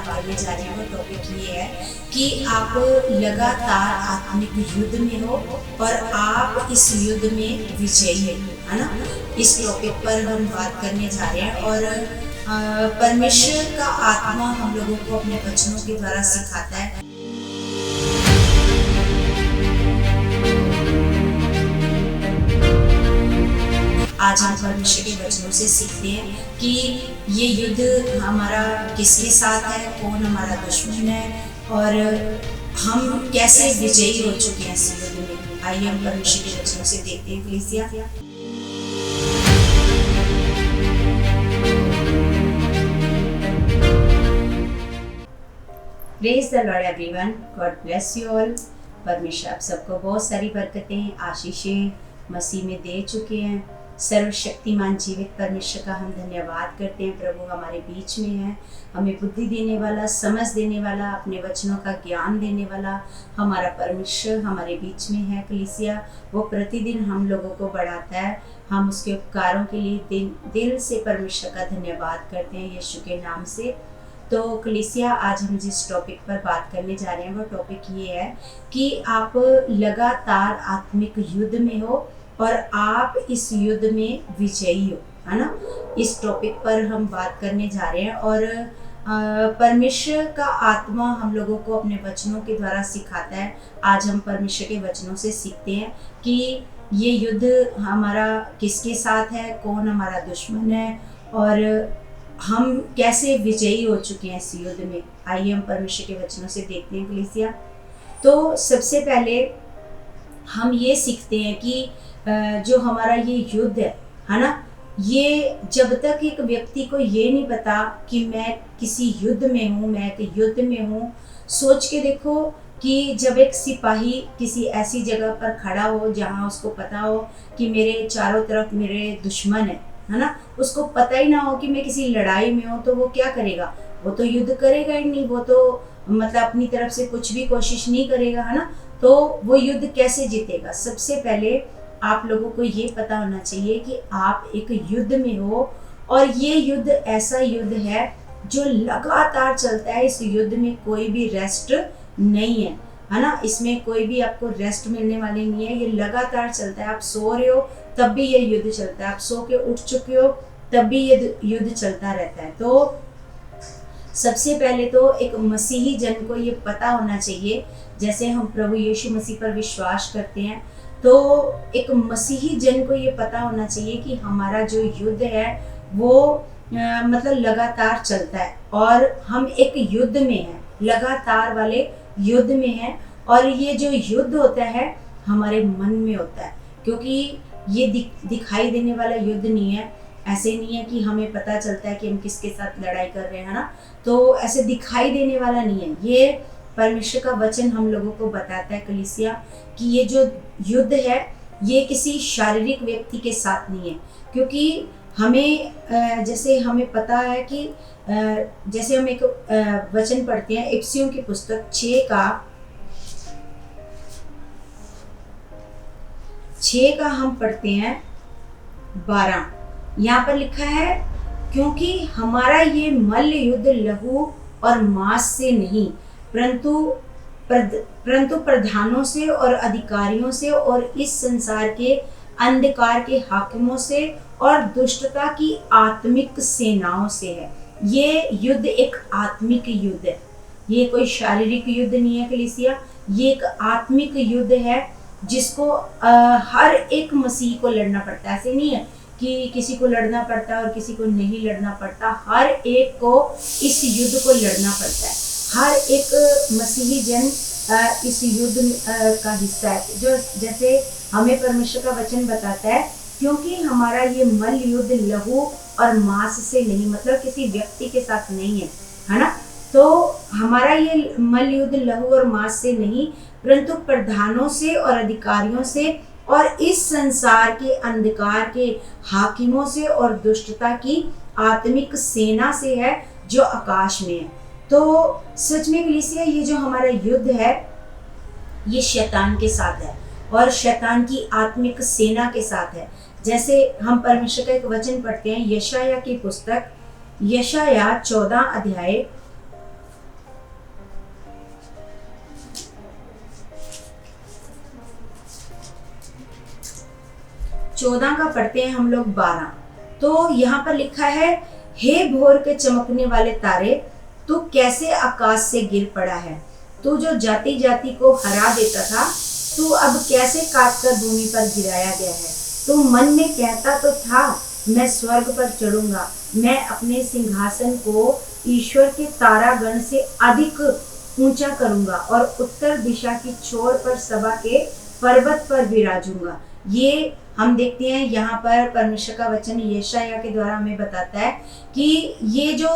बात करने जा रहे हैं वो टॉपिक ये है कि आप लगातार आत्मिक युद्ध में हो और आप इस युद्ध में विजयी हो, है ना। इस टॉपिक पर हम बात करने जा रहे हैं और परमेश्वर का आत्मा हम लोगों को अपने वचनों के द्वारा सिखाता है। आज हम परमेश्वर के वचनों से सीखते हैं कि ये युद्ध हमारा किसके साथ है, कौन हमारा दुश्मन है और हम कैसे विजयी हो चुके हैं इस युद्ध में। आइए हम परमेश्वर के वचनों से देखते हैं कलीसिया। Praise the Lord everyone, God bless you all. परमेश्वर आप सबको बहुत सारी बरकतें, आशीषें मसीह में दे चुके हैं। सर्वशक्तिमान जीवित परमेश्वर का हम धन्यवाद करते हैं। प्रभु हमारे बीच में है, हमें बुद्धि देने वाला, समझ देने वाला, अपने वचनों का ज्ञान देने वाला हमारा परमेश्वर हमारे बीच में है। कलीसिया वो प्रतिदिन हम लोगों को बढ़ाता है। हम उसके उपकारों के लिए दिल से परमेश्वर का धन्यवाद करते हैं यीशु के नाम से। तो कलीसिया आज हम जिस टॉपिक पर बात करने जा रहे हैं वो टॉपिक ये है कि आप लगातार आत्मिक युद्ध में हो और आप इस युद्ध में विजयी हो, है ना। इस टॉपिक पर हम बात करने जा रहे हैं और परमेश्वर का आत्मा हम लोगों को अपने वचनों के द्वारा सिखाता है। आज हम परमेश्वर के वचनों से सीखते हैं कि ये युद्ध हमारा किसके साथ है, कौन हमारा दुश्मन है और हम कैसे विजयी हो चुके हैं इस युद्ध में। आइए हम परमेश्वर के वचनों से देखते हैं कलीसिया। तो सबसे पहले हम ये सीखते हैं कि जो हमारा ये युद्ध है ना, ये जब तक एक व्यक्ति को ये नहीं पता कि मैं किसी युद्ध में हूँ, मैं एक युद्ध में हूँ। सोच के देखो कि जब एक सिपाही किसी ऐसी जगह पर खड़ा हो जहाँ उसको पता हो कि मेरे चारों तरफ मेरे दुश्मन है ना, उसको पता ही ना हो कि मैं किसी लड़ाई में हूँ, तो वो क्या करेगा? वो तो युद्ध करेगा ही नहीं, वो तो मतलब अपनी तरफ से कुछ भी कोशिश नहीं करेगा, है ना। तो वो युद्ध कैसे जीतेगा? सबसे पहले आप लोगों को ये पता होना चाहिए कि आप एक युद्ध में हो और ये युद्ध ऐसा युद्ध है जो लगातार चलता है। इस युद्ध में कोई भी रेस्ट नहीं है ना। इसमें कोई भी आपको रेस्ट मिलने वाली नहीं है। ये लगातार चलता है। आप सो रहे हो तब भी ये युद्ध चलता है, आप सो के उठ चुके हो तब भी ये युद्ध चलता रहता है। तो सबसे पहले तो एक मसीही जन को ये पता होना चाहिए, जैसे हम प्रभु यीशु मसीह पर विश्वास करते हैं तो एक मसीही जन को ये पता होना चाहिए कि हमारा जो युद्ध है वो मतलब लगातार चलता है और हम एक युद्ध में हैं, लगातार वाले युद्ध में हैं। और ये जो युद्ध होता है हमारे मन में होता है, क्योंकि ये दिखाई देने वाला युद्ध नहीं है। ऐसे नहीं है कि हमें पता चलता है कि हम किसके साथ लड़ाई कर रहे हैं ना, तो ऐसे दिखाई देने वाला नहीं है। ये परमेश्वर का वचन हम लोगों को बताता है कलीसिया कि ये जो युद्ध है ये किसी शारीरिक व्यक्ति के साथ नहीं है। क्योंकि हमें जैसे हमें पता है कि जैसे हम एक वचन पढ़ते हैं इफिसियों की पुस्तक 6 का हम पढ़ते हैं 12। यहाँ पर लिखा है, क्योंकि हमारा ये मल्ल युद्ध लहू और मांस से नहीं परंतु प्रधानों से और अधिकारियों से और इस संसार के अंधकार के हाकिमों से और दुष्टता की आत्मिक सेनाओं से है। ये युद्ध एक आत्मिक युद्ध है, ये कोई शारीरिक युद्ध नहीं है कलीसिया। ये एक आत्मिक युद्ध है जिसको हर एक मसीह को लड़ना पड़ता है। ऐसे नहीं है कि किसी को लड़ना पड़ता है और किसी को नहीं लड़ना पड़ता। हर एक को इस युद्ध को लड़ना पड़ता है। हर एक मसीही जन इस युद्ध का हिस्सा है। जो जैसे हमें परमेश्वर का वचन बताता है, क्योंकि हमारा ये मल्ल युद्ध लहू और मांस से नहीं, मतलब किसी व्यक्ति के साथ नहीं है ना। तो हमारा ये मल्ल युद्ध लहू और मांस से नहीं परंतु प्रधानों से और अधिकारियों से और इस संसार के अंधकार के हाकिमों से और दुष्टता की आत्मिक सेना से है जो आकाश में है। तो सच में कलीसिया ये जो हमारा युद्ध है ये शैतान के साथ है और शैतान की आत्मिक सेना के साथ है। जैसे हम परमेश्वर का एक वचन पढ़ते हैं यशायाह की पुस्तक, यशायाह 14 अध्याय 14 का पढ़ते हैं हम लोग 12। तो यहाँ पर लिखा है, हे भोर के चमकने वाले तारे, तू कैसे आकाश से गिर पड़ा है। तू जो जाति जाति को हरा देता था, तू अब कैसे काट कर भूमि पर गिराया गया है। तू मन में कहता तो था, मैं स्वर्ग पर चढ़ूंगा, मैं अपने सिंहासन को ईश्वर के तारागण से अधिक ऊंचा करूंगा और उत्तर दिशा की छोर पर सभा के पर्वत पर विराजूंगा। ये हम देखते हैं यहाँ पर परमेश्वर का वचन यशायाह के द्वारा हमें बताता है कि ये जो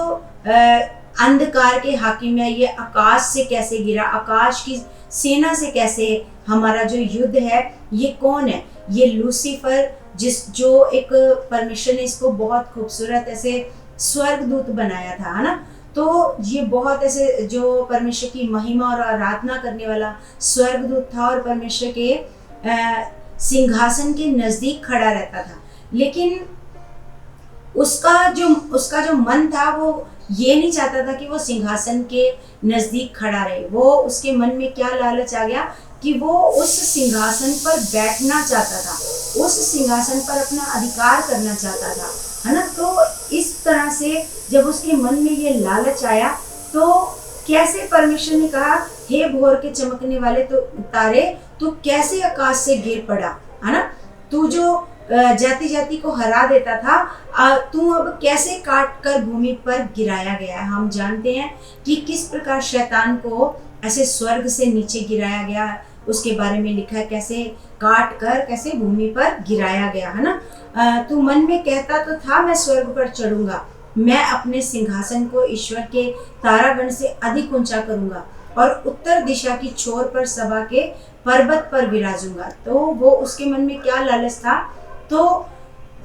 अंधकार के हाकिम है, ये आकाश से कैसे गिरा, आकाश की सेना से कैसे हमारा जो युद्ध है, ये कौन है, ये लूसीफर, जो एक परमेश्वर ने इसको बहुत खूबसूरत ऐसे स्वर्गदूत बनाया था, है ना। तो ये बहुत ऐसे जो परमेश्वर की महिमा और आराधना करने वाला स्वर्गदूत था और परमेश्वर के सिंहासन के नजदीक खड़ा रहता था। लेकिन उसका जो मन था, वो ये नहीं चाहता था कि वो सिंहासन के नजदीक खड़ा रहे। वो उसके मन में क्या लालच आ गया कि वो उस सिंहासन पर बैठना चाहता था, उस सिंहासन पर अपना अधिकार करना चाहता था, है ना। तो इस तरह से जब उसके मन में ये लालच आया, तो कैसे परमेश्वर ने कहा, हे भोर के चमकने वाले तो तारे, तू कैसे आकाश से गिर पड़ा, है ना। तू जो जाति जाति को हरा देता था, तू अब कैसे काट कर भूमि पर गिराया गया है। हम जानते हैं कि किस प्रकार शैतान को ऐसे स्वर्ग से नीचे गिराया गया, उसके बारे में लिखा है, कैसे काट कर कैसे भूमि पर गिराया गया, है ना। तू मन में कहता तो था, मैं स्वर्ग पर चढ़ूंगा, मैं अपने सिंहासन को ईश्वर के तारागण से अधिक ऊंचा करूंगा और उत्तर दिशा की छोर पर सभा के पर्वत पर विराजूंगा। तो वो उसके मन में क्या लालच था, तो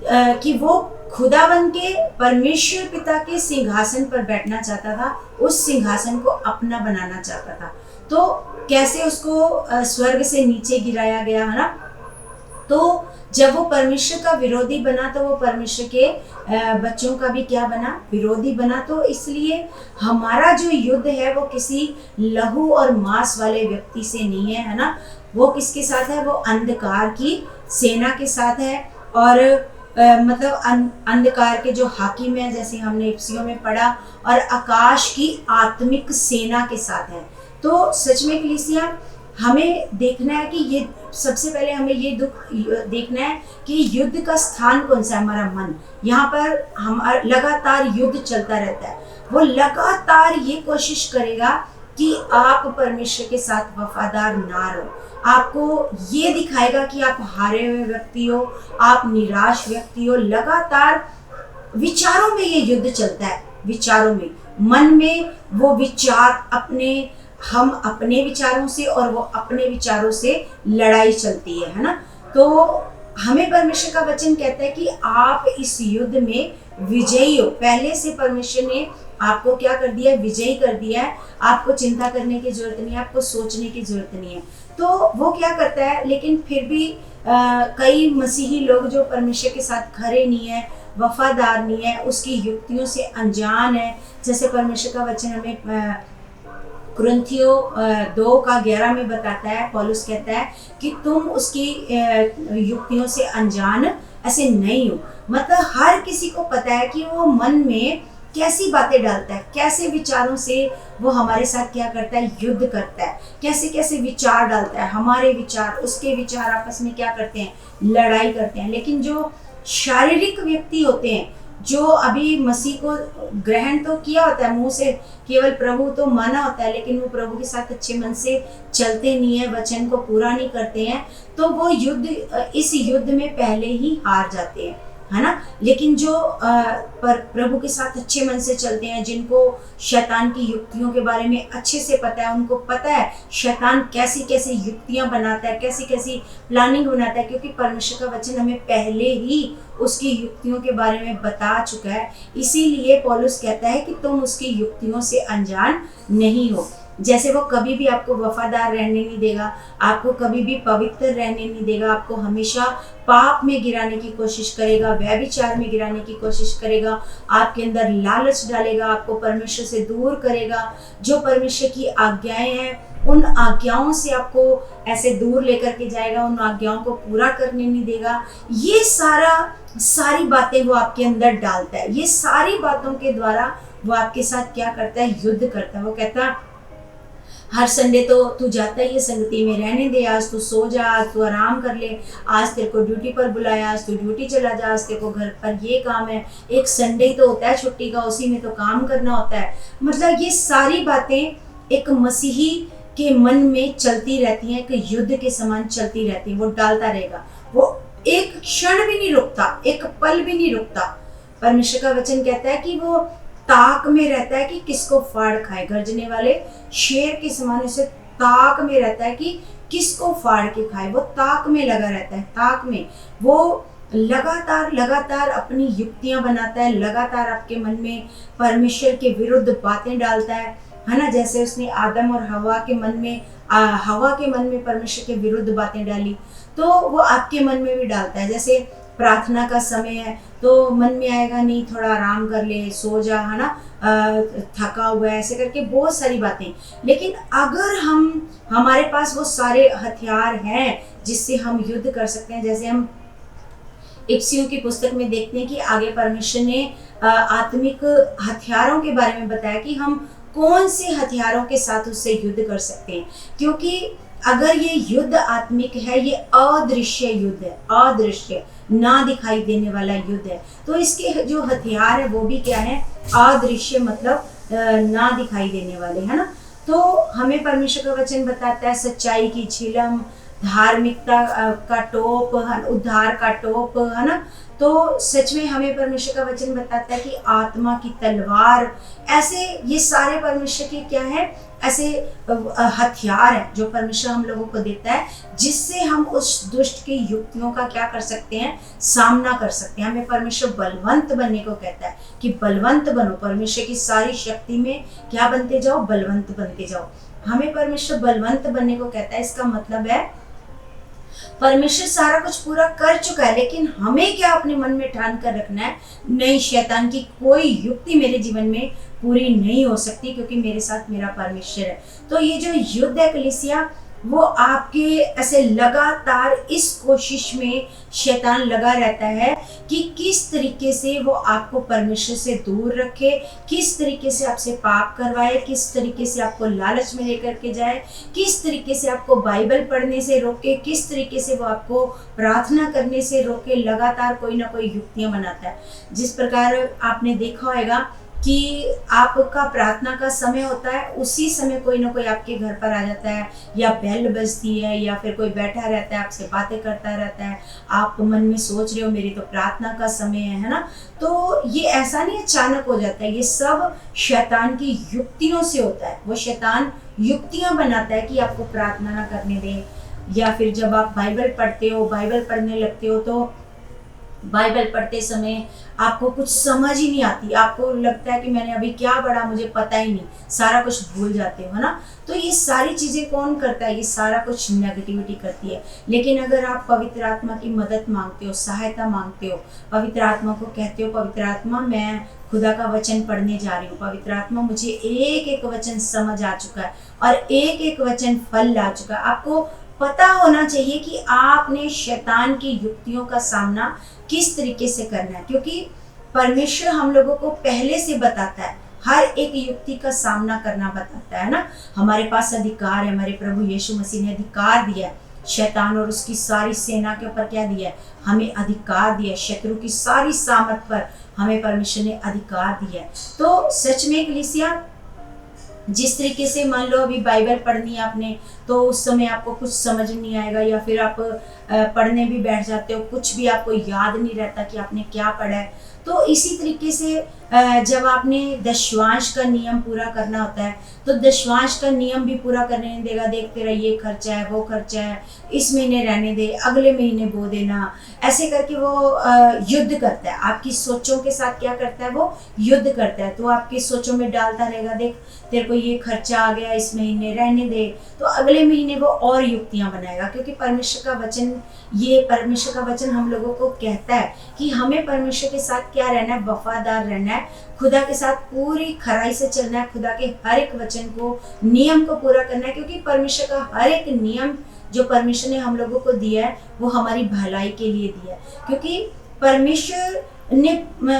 कि वो खुदावन के परमेश्वर पिता के सिंहासन पर बैठना चाहता था, उस सिंहासन को अपना बनाना चाहता था। तो कैसे उसको स्वर्ग से नीचे गिराया गया, है ना। तो जब वो परमेश्वर का विरोधी बना, तो वो परमेश्वर के बच्चों का भी क्या बना, विरोधी बना। तो इसलिए हमारा जो युद्ध है, वो किसी लहू और मांस वाले व्यक्ति से नहीं है, है ना। वो किसके साथ है, वो अंधकार की सेना के साथ है। और मतलब अंधकार के जो हाकिम है, जैसे हमने इफ्सियों में पढ़ा, और आकाश की आत्मिक सेना के साथ है। तो सच में कलीसिया, हमें देखना है कि ये सबसे पहले हमें ये देखना है कि युद्ध का स्थान कौन सा है, हमारा मन। यहाँ पर हमारा लगातार युद्ध चलता रहता है। वो लगातार ये कोशिश करेगा कि आप परमेश्वर के साथ वफादार ना रहो। आपको ये दिखाएगा कि आप हारे हुए व्यक्ति हो, आप निराश व्यक्ति हो। लगातार विचारों में ये युद्ध चलता है, विचारों में, मन में वो विचार हम अपने विचारों से और वो अपने विचारों से लड़ाई चलती है ना। तो हमें परमेश्वर का वचन कहता है कि आप इस युद्ध में विजयी हो। पहले से परमेश्वर ने आपको क्या कर दिया है, विजयी कर दिया है। आपको चिंता करने की जरूरत नहीं है, आपको सोचने की जरूरत नहीं है। तो वो क्या करता है, लेकिन फिर भी कई मसीही लोग जो परमेश्वर के साथ खरे नहीं है, वफादार नहीं है, उसकी युक्तियों से अनजान है। जैसे परमेश्वर का वचन हमें कुरिन्थियों 2:11 में बताता है, पौलुस कहता है कि तुम उसकी युक्तियों से अनजान ऐसे नहीं हो। मतलब हर किसी को पता है कि वो मन में कैसी बातें डालता है, कैसे विचारों से वो हमारे साथ क्या करता है, युद्ध करता है, कैसे कैसे विचार डालता है। हमारे विचार, उसके विचार आपस में क्या करते हैं, लड़ाई करते हैं। लेकिन जो शारीरिक व्यक्ति होते हैं, जो अभी मसीह को ग्रहण तो किया होता है, मुंह से केवल प्रभु तो माना होता है, लेकिन वो प्रभु के साथ अच्छे मन से चलते नहीं है, वचन को पूरा नहीं करते हैं, तो वो इस युद्ध में पहले ही हार जाते हैं, है ना। लेकिन जो प्रभु के साथ अच्छे मन से चलते हैं, जिनको शैतान की युक्तियों के बारे में अच्छे से पता है, उनको पता है शैतान कैसी कैसी युक्तियां बनाता है, कैसी कैसी प्लानिंग बनाता है, क्योंकि परमेश्वर का वचन हमें पहले ही उसकी युक्तियों के बारे में बता चुका है। इसीलिए पौलुस कहता है कि तुम उसकी युक्तियों से अनजान नहीं हो। जैसे वो कभी भी आपको वफादार रहने नहीं देगा, आपको कभी भी पवित्र रहने नहीं देगा, आपको हमेशा पाप में गिराने की कोशिश करेगा, व्यभिचार में गिराने की कोशिश करेगा, आपके अंदर लालच डालेगा, आपको परमेश्वर से दूर करेगा। जो परमेश्वर की आज्ञाएं हैं उन आज्ञाओं से आपको ऐसे दूर लेकर के जाएगा, उन आज्ञाओं को पूरा करने नहीं देगा। ये सारी बातें वो आपके अंदर डालता है। ये सारी बातों के द्वारा वो आपके साथ क्या करता है, युद्ध करता है। वो कहता है हर संडे तो तू जाता ही है संगति में, रहने दे, आज तू सो जा, आज तू आराम कर ले, आज तेरे को ड्यूटी पर बुलाया, आज तू ड्यूटी चला जा, आज तेरे को घर पर ये काम है, एक संडे ही तो होता है छुट्टी का, उसी में तो काम करना होता है। मतलब ये सारी बातें एक मसीही के मन में चलती रहती हैं, एक युद्ध के समान चलती रहती हैं। वो डालता रहेगा, वो एक क्षण भी नहीं रुकता, एक पल भी नहीं रुकता। परमेश्वर का वचन कहता है कि वो ताक में रहता है कि किसको फाड़ खाए, गर्जने वाले शेर के समान उसे ताक में रहता है कि किसको फाड़ के खाए। वो ताक में लगा रहता है, ताक में वो लगातार अपनी युक्तियां बनाता है, लगातार आपके मन में परमेश्वर के विरुद्ध बातें डालता है ना। जैसे उसने आदम और हवा के मन में परमेश्वर के विरुद्ध बातें डाली, तो वो आपके मन में भी डालता है। जैसे प्रार्थना का समय है तो मन में आएगा नहीं थोड़ा आराम कर ले, सो जा, है ना, थका हुआ है, ऐसे करके बहुत सारी बातें। लेकिन अगर हमारे पास वो सारे हथियार हैं जिससे हम युद्ध कर सकते हैं, जैसे हम इफ्सियों की पुस्तक में देखते हैं कि आगे परमेश्वर ने आत्मिक हथियारों के बारे में बताया कि हम कौन से हथियारों के साथ उससे युद्ध कर सकते हैं। क्योंकि अगर ये युद्ध आत्मिक है, ये अदृश्य युद्ध है, अदृश्य ना दिखाई देने वाला युद्ध है, तो इसके जो हथियार है वो भी क्या है, अदृश्य, मतलब ना दिखाई देने वाले, है ना। तो हमें परमेश्वर का वचन बताता है सच्चाई की झिलम, धार्मिकता का टोप, उद्धार का टोप, है ना। तो सच में हमें परमेश्वर का वचन बताता है कि आत्मा की तलवार, ऐसे ये सारे परमेश्वर के क्या है, ऐसे हथियार है जो परमेश्वर हम लोगों को देता है, जिससे हम उस दुष्ट की युक्तियों का क्या कर सकते हैं, सामना कर सकते हैं। हमें परमेश्वर बलवंत बनने को कहता है कि बलवंत बनो, परमेश्वर की सारी शक्ति में क्या बनते जाओ, बलवंत बनते जाओ। हमें परमेश्वर बलवंत बनने को कहता है। इसका मतलब है परमेश्वर सारा कुछ पूरा कर चुका है, लेकिन हमें क्या अपने मन में ठान कर रखना है, नहीं, शैतान की कोई युक्ति मेरे जीवन में पूरी नहीं हो सकती, क्योंकि मेरे साथ मेरा परमेश्वर है। तो ये जो युद्ध है कलीसिया, वो आपके ऐसे लगातार इस कोशिश में शैतान लगा रहता है कि किस तरीके से वो आपको परमेश्वर से दूर रखे, किस तरीके से आपसे पाप करवाए, किस तरीके से आपको लालच में लेकर के जाए, किस तरीके से आपको बाइबल पढ़ने से रोके, किस तरीके से वो आपको प्रार्थना करने से रोके। लगातार कोई ना कोई युक्तियां बनाता है। जिस प्रकार आपने देखा होगा कि आपका प्रार्थना का समय होता है, उसी समय कोई ना कोई आपके घर पर आ जाता है, या बेल बजती है, या फिर कोई बैठा रहता है आपसे बातें करता रहता है, आप मन में सोच रहे हो मेरी तो प्रार्थना का समय है ना। तो ये ऐसा नहीं अचानक हो जाता है, ये सब शैतान की युक्तियों से होता है। वो शैतान युक्तियां बनाता है कि आपको प्रार्थना ना करने दे, या फिर जब आप बाइबल पढ़ते हो, बाइबल पढ़ने लगते हो, तो बाइबल पढ़ते समय आपको कुछ समझ ही नहीं आती, आपको लगता है कि मैंने अभी क्या पढ़ा, मुझे पता ही नहीं, सारा कुछ भूल जाते हो, है ना। तो ये सारी चीज़ें कौन करता है, ये सारा कुछ नेगेटिविटी करती है। लेकिन अगर आप पवित्र आत्मा की मदद मांगते हो, सहायता मांगते हो, पवित्र आत्मा को कहते हो, पवित्र आत्मा मैं खुदा का वचन पढ़ने जा रही हूँ, पवित्र आत्मा मुझे एक एक वचन समझ आ चुका है और एक एक वचन फल ला चुका है। आपको पता होना चाहिए कि आपने शैतान की युक्तियों का सामना किस तरीके से करना है, क्योंकि परमेश्वर हम लोगों को पहले से बताता है, हर एक युक्ति का सामना करना बताता है ना। हमारे पास अधिकार है, हमारे प्रभु यीशु मसीह ने अधिकार दिया है, शैतान और उसकी सारी सेना के ऊपर क्या दिया है, हमें अधिकार दिया है, शत्रु की सारी सामर्थ पर हमें परमेश्वर ने अधिकार दिया है। तो सच में कलीसिया, जिस तरीके से मान लो अभी बाइबल पढ़नी है आपने, तो उस समय आपको कुछ समझ नहीं आएगा, या फिर आप पढ़ने भी बैठ जाते हो, कुछ भी आपको याद नहीं रहता कि आपने क्या पढ़ा है। तो इसी तरीके से जब आपने दशवांश का नियम पूरा करना होता है तो दशवांश का नियम भी पूरा करने नहीं देगा, देखते रहिए ये खर्चा है वो खर्चा है, इस महीने रहने दे अगले महीने बो देना, ऐसे करके वो युद्ध करता है आपकी सोचों के साथ। क्या करता है वो युद्ध करता है, तो आपकी सोचों में डालता रहेगा, देख तेरे को ये खर्चा आ गया इस महीने रहने दे, तो अगले महीने वो और युक्तियां बनाएगा। क्योंकि परमेश्वर का वचन हम लोगों को कहता है कि हमें परमेश्वर के साथ क्या रहना है, वफादार रहना है, खुदा के साथ पूरी खराई से चलना है, खुदा के हर एक वचन को नियम को पूरा करना है। क्योंकि परमेश्वर का हर एक नियम जो परमेश्वर ने हम लोगों को दिया है वो हमारी भलाई के लिए दिया है। क्योंकि परमेश्वर ने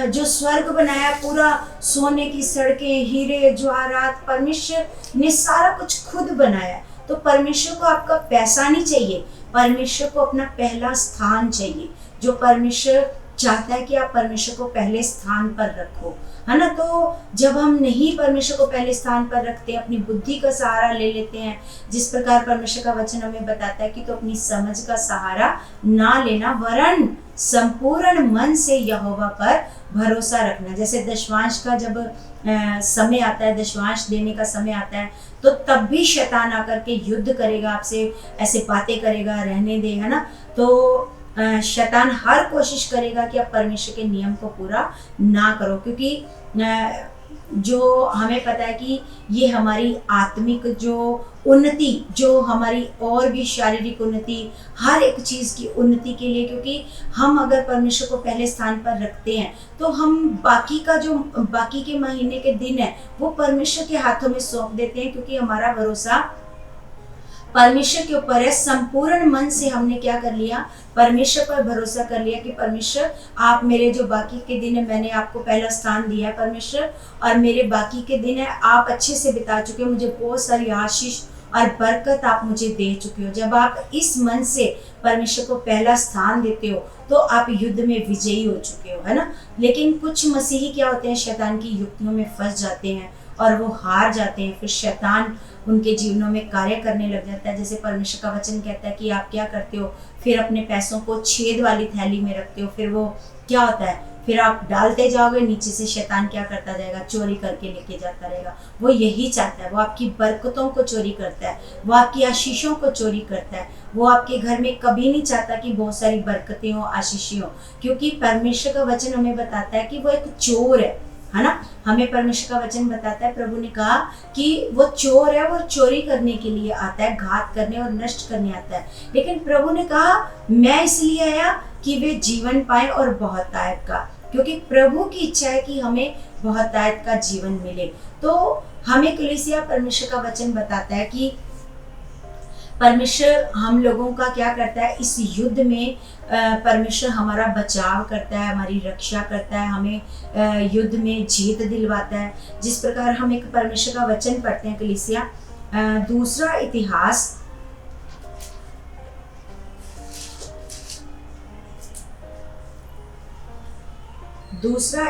जो स्वर्ग बनाया, पूरा सोने की सड़कें, हीरे जवाहरात, परमेश्वर ने सारा कुछ खुद बनाया। तो परमेश्वर को आपका पैसा नहीं चाहिए, परमेश्वर को अपना पहला स्थान चाहिए। जो परमेश्वर चाहता है कि आप परमेश्वर को पहले स्थान पर रखो, है ना। तो जब हम नहीं परमेश्वर को पहले स्थान पर रखते, अपनी बुद्धि का सहारा ले लेते हैं, जिस प्रकार परमेश्वर का वचन हमें बताता है कि तो अपनी समझ का सहारा ना लेना, वरन संपूर्ण मन से यहोवा पर भरोसा रखना। जैसे दशवांश का जब समय आता है, दशवांश देने का समय आता है, तो तब भी शैतान आकर के युद्ध करेगा आपसे, ऐसे बातें करेगा, रहने दे, है ना। तो शैतान हर कोशिश करेगा कि आप परमेश्वर के नियम को पूरा ना करो। क्योंकि जो हमें पता है कि ये हमारी आत्मिक जो उन्नति, जो हमारी और भी शारीरिक उन्नति, हर एक चीज़ की उन्नति के लिए, क्योंकि हम अगर परमेश्वर को पहले स्थान पर रखते हैं तो हम बाकी के महीने के दिन है वो परमेश्वर के हाथों में सौंप देते हैं। क्योंकि हमारा भरोसा परमेश्वर के ऊपर है, संपूर्ण मन से हमने क्या कर लिया, परमेश्वर पर भरोसा कर लिया कि परमेश्वर आप मेरे जो बाकी के दिन है, मैंने आपको पहला स्थान दिया है परमेश्वर, और मेरे बाकी के दिन है आप अच्छे से बिता चुके हो, मुझे बहुत सारी आशीष और बरकत आप मुझे दे चुके हो। जब आप इस मन से परमेश्वर को पहला स्थान देते हो तो आप युद्ध में विजयी हो चुके हो, है ना। लेकिन कुछ मसीही क्या होते हैं, शैतान की युक्तियों में फंस जाते हैं और वो हार जाते हैं। फिर शैतान उनके जीवनों में कार्य करने लग जाता है। जैसे परमेश्वर का वचन कहता है कि आप क्या करते हो, फिर अपने पैसों को छेद वाली थैली में रखते हो। फिर वो क्या होता है, फिर आप डालते जाओगे, नीचे से शैतान क्या करता जाएगा, चोरी करके लेके जाता रहेगा। वो यही चाहता है, वो आपकी बरकतों को चोरी करता है, वो आपकी आशीषों को चोरी करता है। वो आपके घर में कभी नहीं चाहता कि बहुत सारी बरकतें हो, आशीषें हो। क्योंकि परमेश्वर का वचन हमें बताता है कि वो एक चोर है ना। हमें परमेश्वर का वचन बताता है, प्रभु ने कहा कि वो चोर है, वो चोरी करने के लिए आता है, घात करने और नष्ट करने आता है। लेकिन प्रभु ने कहा मैं इसलिए आया कि वे जीवन पाए और बहुतायत का। क्योंकि प्रभु की इच्छा है कि हमें बहुतायत का जीवन मिले। तो हमें कलीसिया परमेश्वर का वचन बताता है कि परमेश्वर हम लोगों का क्या करता है, इस युद्ध में परमेश्वर हमारा बचाव करता है, हमारी रक्षा करता है, हमें युद्ध में जीत दिलवाता है। जिस प्रकार हम एक परमेश्वर का वचन पढ़ते हैं कलीसिया, दूसरा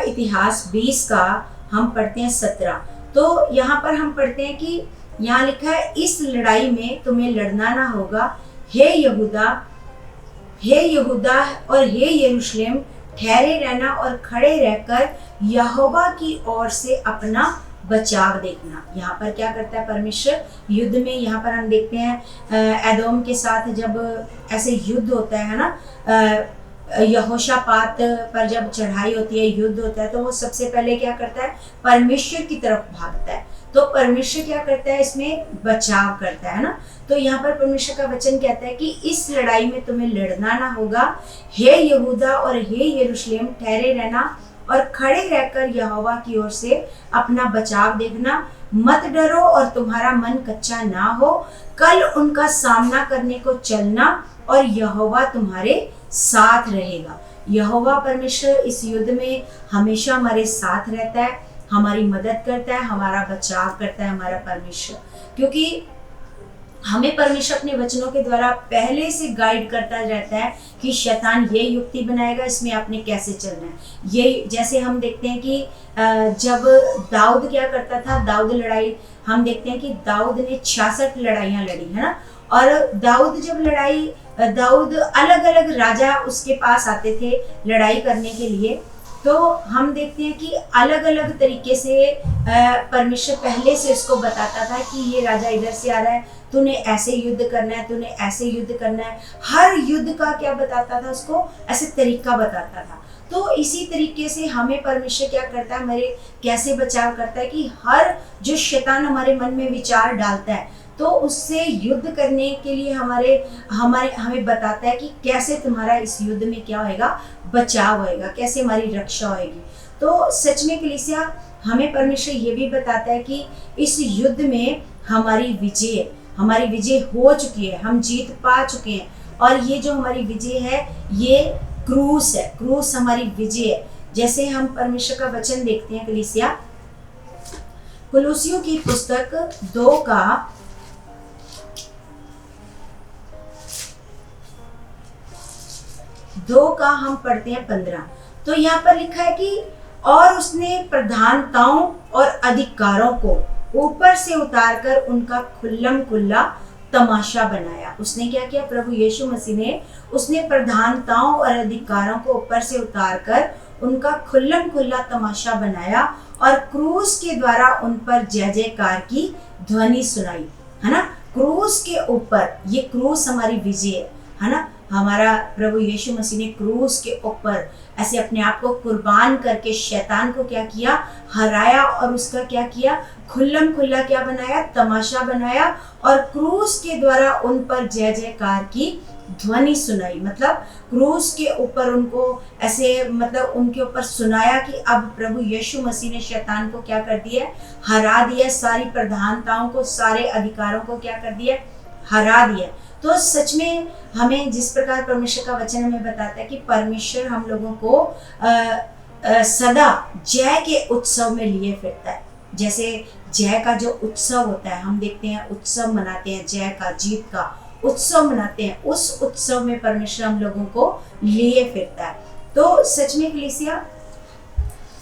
इतिहास 20 का हम पढ़ते हैं 17। तो यहाँ पर हम पढ़ते हैं कि यहाँ लिखा है, इस लड़ाई में तुम्हें लड़ना ना होगा, हे यहूदा और हे यरूशलेम, ठहरे रहना और खड़े रहकर यहोवा की ओर से अपना बचाव देखना। यहाँ पर क्या करता है परमेश्वर युद्ध में, यहाँ पर हम देखते हैं एदोम के साथ जब ऐसे युद्ध होता है ना, यहोशापात पर जब चढ़ाई होती है, युद्ध होता है, तो वो सबसे पहले क्या करता है, परमेश्वर की तरफ भागता है। तो परमेश्वर क्या करता है, इसमें बचाव करता है ना। तो यहाँ पर परमेश्वर का वचन कहता है कि इस लड़ाई में तुम्हें लड़ना ना होगा, हे यहूदा और हे यरूशलेम, ठहरे रहना और खड़े रहकर यहोवा की ओर से अपना बचाव देखना, मत डरो और तुम्हारा मन कच्चा ना हो, कल उनका सामना करने को चलना और यहोवा तुम्हारे साथ रहेगा। यहोवा परमेश्वर इस युद्ध में हमेशा हमारे साथ रहता है, हमारी मदद करता है, हमारा बचाव करता है हमारा परमेश्वर। क्योंकि हमें परमेश्वर अपने वचनों के द्वारा पहले से गाइड करता रहता है कि शैतान ये युक्ति बनाएगा, इसमें आपने कैसे चलना है। ये जैसे हम देखते हैं कि जब दाऊद क्या करता था, दाऊद लड़ाई हम देखते हैं कि दाऊद ने 66 लड़ाइयाँ लड़ी, है ना। और दाऊद अलग अलग राजा उसके पास आते थे लड़ाई करने के लिए। तो हम देखते हैं कि अलग अलग तरीके से परमेश्वर पहले से उसको बताता था कि ये राजा इधर से आ रहा है, तूने ऐसे युद्ध करना है, तूने ऐसे युद्ध करना है। हर युद्ध का क्या बताता था, उसको ऐसे तरीका बताता था। तो इसी तरीके से हमें परमेश्वर क्या करता है, हमारे कैसे बचाव करता है कि हर जो शैतान हमारे मन में विचार डालता है तो उससे युद्ध करने के लिए हमें बताता है कि कैसे तुम्हारा इस युद्ध में क्या होएगा, बचाव होएगा, कैसे हमारी रक्षा होएगी। तो सच में कलीसिया हमें परमेश्वर ये भी बताता है कि इस युद्ध में हमारी विजय हो चुकी है, हम जीत पा चुके हैं। और ये जो हमारी विजय है ये क्रूस है, क्रूस हमारी विजय है। जैसे हम परमेश्वर का वचन देखते हैं कलीसिया, कुलुसियों की पुस्तक 2 का हम पढ़ते हैं 15। तो यहाँ पर लिखा है कि और उसने प्रधानताओं और अधिकारों को ऊपर से उतारकर उनका खुल्लम खुल्ला तमाशा बनाया। उसने क्या किया, प्रभु यीशु मसीह ने उसने प्रधानताओं और अधिकारों को ऊपर से उतारकर उनका खुल्लम खुल्ला तमाशा बनाया और क्रूस के द्वारा उन पर जय जयकार की ध्वनि सुनाई, है ना। क्रूस के ऊपर, ये क्रूस हमारी विजय है ना। हमारा प्रभु यीशु मसीह ने क्रूस के ऊपर ऐसे अपने आप को कुर्बान करके शैतान को क्या किया, हराया और उसका क्या किया, खुल्लम खुल्ला क्या बनाया, तमाशा बनाया और क्रूस के द्वारा उन पर जय जयकार की ध्वनि सुनाई। मतलब क्रूस के ऊपर उनको ऐसे, मतलब उनके ऊपर सुनाया कि अब प्रभु यीशु मसीह ने शैतान को क्या कर दिया, हरा दिया, सारी प्रधानताओं को, सारे अधिकारों को क्या कर दिया, हरा दिया। तो सच में हमें जिस प्रकार परमेश्वर का वचन हमें बताता है कि परमेश्वर हम लोगों को सदा जय के उत्सव में लिए फिरता है। जैसे जय का जो उत्सव होता है, हम देखते हैं उत्सव मनाते हैं, जय का, जीत का उत्सव मनाते हैं, उस उत्सव में परमेश्वर हम लोगों को लिए फिरता है। तो सच में कलीसिया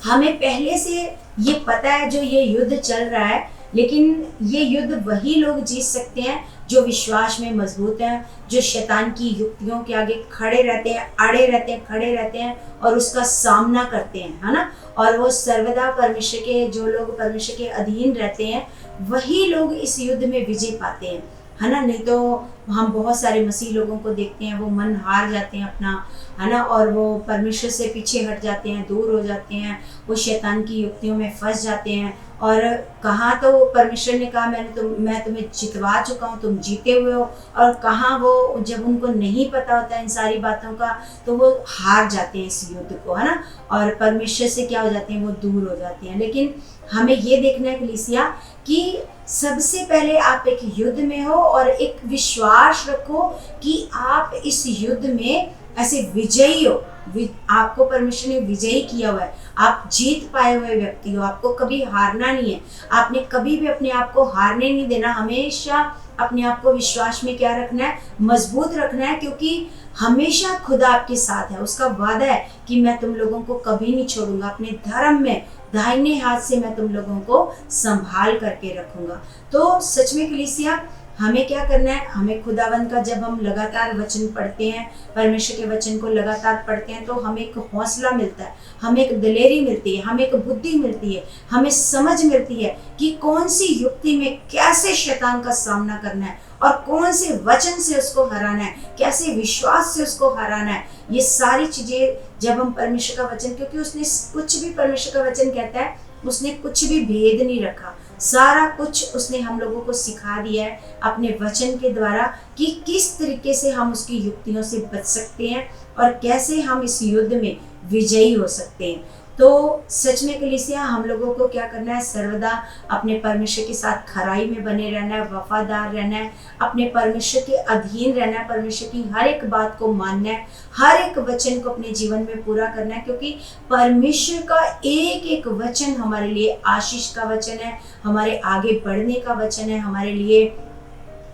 हमें पहले से ये पता है जो ये युद्ध चल रहा है, लेकिन ये युद्ध वही लोग जीत सकते हैं जो विश्वास में मजबूत हैं, जो शैतान की युक्तियों के आगे खड़े रहते हैं, अड़े रहते हैं, खड़े रहते हैं और उसका सामना करते हैं, है ना। और वो सर्वदा परमेश्वर के, जो लोग परमेश्वर के अधीन रहते हैं वही लोग इस युद्ध में विजय पाते हैं, है ना। नहीं तो हम बहुत सारे मसीह लोगों को देखते हैं, वो मन हार जाते हैं अपना, है ना, और वो परमेश्वर से पीछे हट जाते हैं, दूर हो जाते हैं, वो शैतान की युक्तियों में फंस जाते हैं। और कहाँ तो परमेश्वर ने कहा मैं तुम्हें जितवा चुका हूँ, तुम जीते हुए हो, और कहाँ वो जब उनको नहीं पता होता है इन सारी बातों का तो वो हार जाते हैं इस युद्ध को, है ना, और परमेश्वर से क्या हो जाते हैं, वो दूर हो जाते हैं। लेकिन हमें ये देखना है कलीसिया कि सबसे पहले आप एक युद्ध में हो और एक विश्वास रखो कि आप इस युद्ध में ऐसे विजयी हो, आपको परमेश्वर ने विजयी किया हुआ है, आप जीत पाए हुए व्यक्ति हो, आपको कभी हारना नहीं है, आपने कभी भी अपने आप को हारने नहीं देना, हमेशा अपने आप को विश्वास में क्या रखना है, मजबूत रखना है, क्योंकि हमेशा खुदा आपके साथ है। उसका वादा है कि मैं तुम लोगों को कभी नहीं छोड़ूंगा, अपने धर्म में दाहिने हाथ से मैं तुम लोगों को संभाल करके रखूंगा। तो सच में कलीसिया हमें क्या करना है, हमें खुदावंद का जब हम लगातार वचन पढ़ते हैं, परमेश्वर के वचन को लगातार पढ़ते हैं, तो हमें एक हौसला मिलता है, हमें एक दिलेरी मिलती है, हमें एक बुद्धि मिलती है, हमें समझ मिलती है कि कौन सी युक्ति में कैसे शैतान का सामना करना है और कौन से वचन से उसको हराना है, कैसे विश्वास से उसको हराना है। ये सारी चीजें जब हम परमेश्वर का वचन, क्योंकि उसने कुछ भी, परमेश्वर का वचन कहता है उसने कुछ भी भेद नहीं रखा, सारा कुछ उसने हम लोगों को सिखा दिया है अपने वचन के द्वारा कि किस तरीके से हम उसकी युक्तियों से बच सकते हैं और कैसे हम इस युद्ध में विजयी हो सकते हैं। तो सच में कलीसिया हम लोगों को क्या करना है, सर्वदा अपने परमेश्वर के साथ खराई में बने रहना है, वफादार रहना है, अपने परमेश्वर के अधीन रहना है, परमेश्वर की हर एक बात को मानना है, हर एक वचन को अपने जीवन में पूरा करना है, क्योंकि परमेश्वर का एक एक वचन हमारे लिए आशीष का वचन है, हमारे आगे बढ़ने का वचन है, हमारे लिए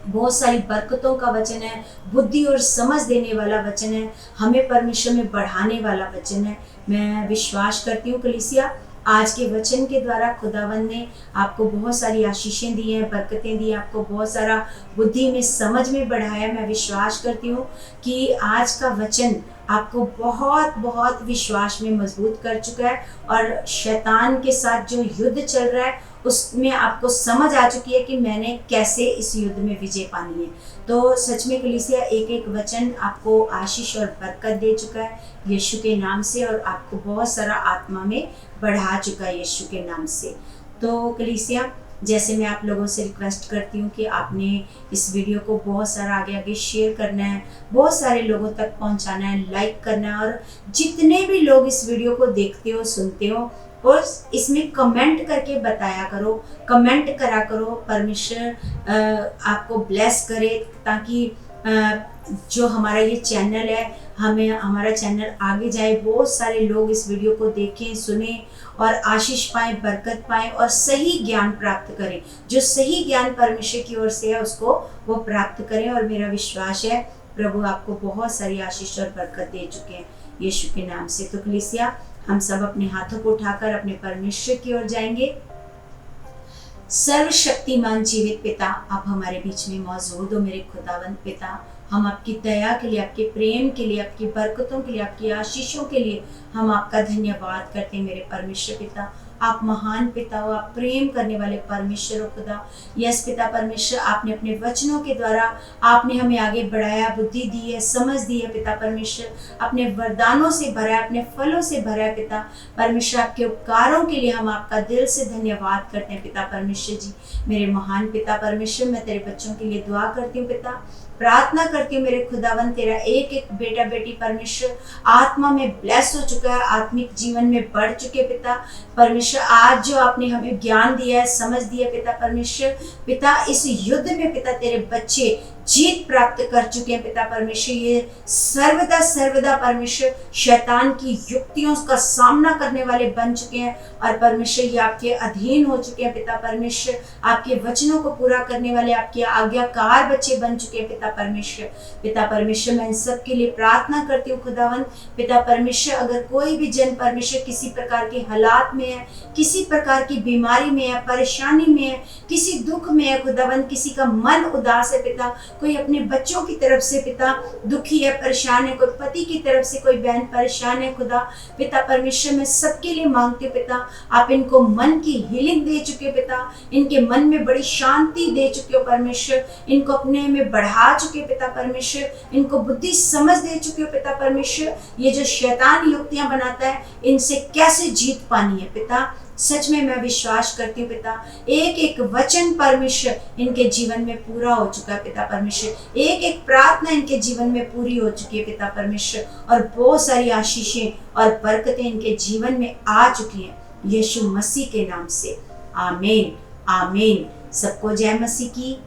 बहुत सारी बरकतों का वचन है, बुद्धि और समझ देने वाला वचन है, हमें परमेश्वर में बढ़ाने वाला वचन है। मैं विश्वास करती हूँ कलीसिया आज के वचन के द्वारा खुदावन ने आपको बहुत सारी आशीषें दी हैं, बरकतें दी हैं, आपको बहुत सारा बुद्धि में, समझ में बढ़ाया। मैं विश्वास करती हूँ कि आज का वचन आपको बहुत बहुत विश्वास में मजबूत कर चुका है और शैतान के साथ जो युद्ध चल रहा है उसमें आपको समझ आ चुकी है कि मैंने कैसे इस युद्ध में विजय पानी है। तो सच में कलीसिया एक एक वचन आपको आशीष और बरकत दे चुका है यीशु के नाम से, और आपको बहुत सारा आत्मा में बढ़ा चुका है यीशु के नाम से। तो कलीसिया, जैसे मैं आप लोगों से रिक्वेस्ट करती हूँ कि आपने इस वीडियो को बहुत सारा आगे आगे शेयर करना है, बहुत सारे लोगों तक पहुँचाना है, लाइक करना है, और जितने भी लोग इस वीडियो को देखते हो, सुनते हो, और इसमें कमेंट करके बताया करो, कमेंट करा करो। परमेश्वर आपको ब्लेस करे ताकि जो हमारा ये चैनल है, हमें हमारा चैनल आगे जाए, बहुत सारे लोग इस वीडियो को देखें, सुने और आशीष पाएं, बरकत पाएं और सही ज्ञान प्राप्त करें। जो सही ज्ञान परमेश्वर की ओर से है उसको वो प्राप्त करें। और मेरा विश्वास है प्रभु आपको बहुत सारी आशीष और बरकत दे चुके हैं यीशु के नाम से। तो कलीसिया, हम सब अपने हाथों को उठाकर अपने परमेश्वर की ओर जाएंगे। सर्वशक्तिमान जीवित पिता, आप हमारे बीच में मौजूद हो मेरे खुदावंत पिता। हम आपकी दया के लिए, आपके प्रेम के लिए, आपकी बरकतों के लिए, आपकी आशीषों के लिए हम आपका धन्यवाद करते हैं मेरे परमेश्वर पिता। आप महान पिता हो, आप प्रेम करने वाले परमेश्वर हो खुदा। यस पिता परमेश्वर, आपने अपने वचनों के द्वारा आपने हमें आगे बढ़ाया, बुद्धि दी है, समझ दी है पिता परमेश्वर, अपने वरदानों से भरा है, अपने फलों से भरा है पिता परमेश्वर। आपके उपकारों के लिए हम आपका दिल से धन्यवाद करते हैं पिता परमेश्वर जी। मेरे महान पिता परमेश्वर, मैं तेरे बच्चों के लिए दुआ करती हूँ पिता, प्रार्थना करती हूँ मेरे खुदावन, तेरा एक एक बेटा बेटी परमेश्वर आत्मा में ब्लेस हो चुका है, आत्मिक जीवन में बढ़ चुके पिता परमेश्वर। आज जो आपने हमें ज्ञान दिया है, समझ दिया पिता परमेश्वर, पिता इस युद्ध में पिता तेरे बच्चे जीत प्राप्त कर चुके हैं पिता परमेश्वर। ये सर्वदा सर्वदा परमेश्वर शैतान की युक्तियों का सामना करने वाले बन चुके हैं और परमेश्वर ये आपके अधीन हो चुके हैं पिता परमेश्वर। आपके वचनों को पूरा करने वाले आपके आज्ञाकार बच्चे बन चुके हैं पिता परमेश्वर। पिता परमेश्वर, मैं इन सब के लिए प्रार्थना करती हूँ खुदावन पिता परमेश्वर। अगर कोई भी जन परमेश्वर किसी प्रकार के हालात में है, किसी प्रकार की बीमारी में है, परेशानी में है, किसी दुख में है खुदावन, किसी का मन उदास है पिता, कोई अपने बच्चों की तरफ से पिता दुखी है, परेशान है, कोई पति की तरफ से कोई बहन परेशान है खुदा पिता परमेश्वर, मैं सबके लिए मांगती हूँ पिता, आप इनको मन की हीलिंग दे चुके हो पिता, इनके मन में बड़ी शांति दे चुके हो परमेश्वर, इनको अपने में बढ़ा चुके हो पिता परमेश्वर, इनको बुद्धि समझ दे चुके हो पिता परमेश्वर। ये जो शैतान युक्तियां बनाता है, इनसे कैसे जीत पानी है पिता, सच में मैं विश्वास करती हूँ पिता, एक एक वचन परमेश्वर इनके जीवन में पूरा हो चुका है पिता परमेश्वर, एक एक प्रार्थना इनके जीवन में पूरी हो चुकी है पिता परमेश्वर, और बहुत सारी आशीषें और बरकतें इनके जीवन में आ चुकी हैं यीशु मसीह के नाम से। आमीन आमीन। सबको जय मसीह की।